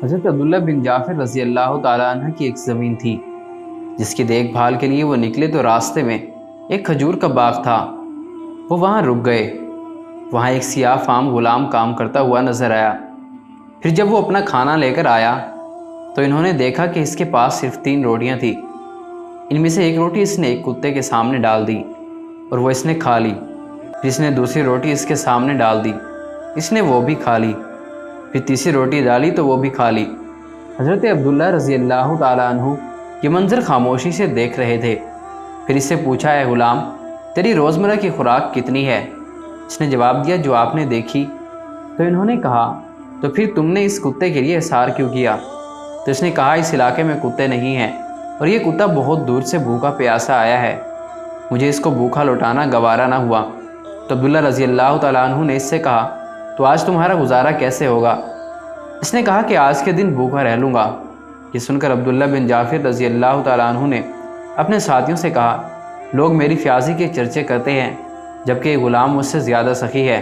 حضرت عبداللہ بن جعفر رضی اللہ تعالیٰ عنہ کی ایک زمین تھی جس کی دیکھ بھال کے لیے وہ نکلے تو راستے میں ایک کھجور کا باغ تھا۔ وہ وہاں رک گئے۔ وہاں ایک سیاہ فام غلام کام کرتا ہوا نظر آیا۔ پھر جب وہ اپنا کھانا لے کر آیا تو انہوں نے دیکھا کہ اس کے پاس صرف 3 روٹیاں تھیں۔ ان میں سے ایک روٹی اس نے ایک کتے کے سامنے ڈال دی اور وہ اس نے کھا لی۔ پھر اس نے دوسری روٹی اس کے سامنے ڈال دی، اس نے وہ بھی کھا لی۔ پھر تیسری روٹی ڈالی تو وہ بھی کھا لی۔ حضرت عبداللہ رضی اللہ تعالیٰ عنہ یہ منظر خاموشی سے دیکھ رہے تھے۔ پھر اس سے پوچھا، اے غلام، تیری روزمرہ کی خوراک کتنی ہے؟ اس نے جواب دیا، جو آپ نے دیکھی۔ تو انہوں نے کہا، تو پھر تم نے اس کتے کے لیے احسار کیوں کیا؟ تو اس نے کہا، اس علاقے میں کتے نہیں ہیں اور یہ کتا بہت دور سے بھوکا پیاسا آیا ہے، مجھے اس کو بھوکا لوٹانا گوارا نہ ہوا۔ تو عبداللہ رضی اللہ تعالیٰ عنہ نے اس سے کہا، تو آج تمہارا گزارا کیسے ہوگا؟ اس نے کہا کہ آج کے دن بھوکا رہ لوں گا۔ یہ سن کر عبداللہ بن جعفر رضی اللہ تعالیٰ عنہ نے اپنے ساتھیوں سے کہا، لوگ میری فیاضی کے چرچے کرتے ہیں جبکہ یہ غلام مجھ سے زیادہ سخی ہے۔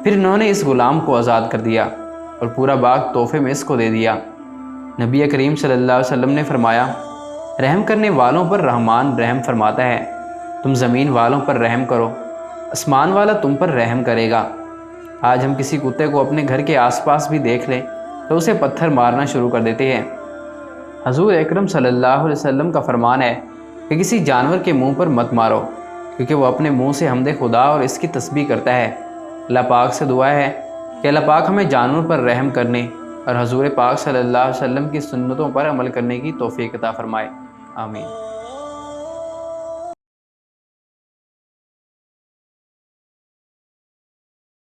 پھر انہوں نے اس غلام کو آزاد کر دیا اور پورا باغ تحفے میں اس کو دے دیا۔ نبی کریم صلی اللہ علیہ وسلم نے فرمایا، رحم کرنے والوں پر رحمان رحم فرماتا ہے، تم زمین والوں پر رحم کرو، آسمان والا تم پر رحم کرے گا۔ آج ہم کسی کتے کو اپنے گھر کے آس پاس بھی دیکھ لیں تو اسے پتھر مارنا شروع کر دیتے ہیں۔ حضور اکرم صلی اللہ علیہ وسلم کا فرمان ہے کہ کسی جانور کے منہ پر مت مارو، کیونکہ وہ اپنے منہ سے حمد خدا اور اس کی تسبیح کرتا ہے۔ اللہ پاک سے دعا ہے کہ اللہ پاک ہمیں جانور پر رحم کرنے اور حضور پاک صلی اللہ علیہ وسلم کی سنتوں پر عمل کرنے کی توفیق عطا فرمائے۔ آمین۔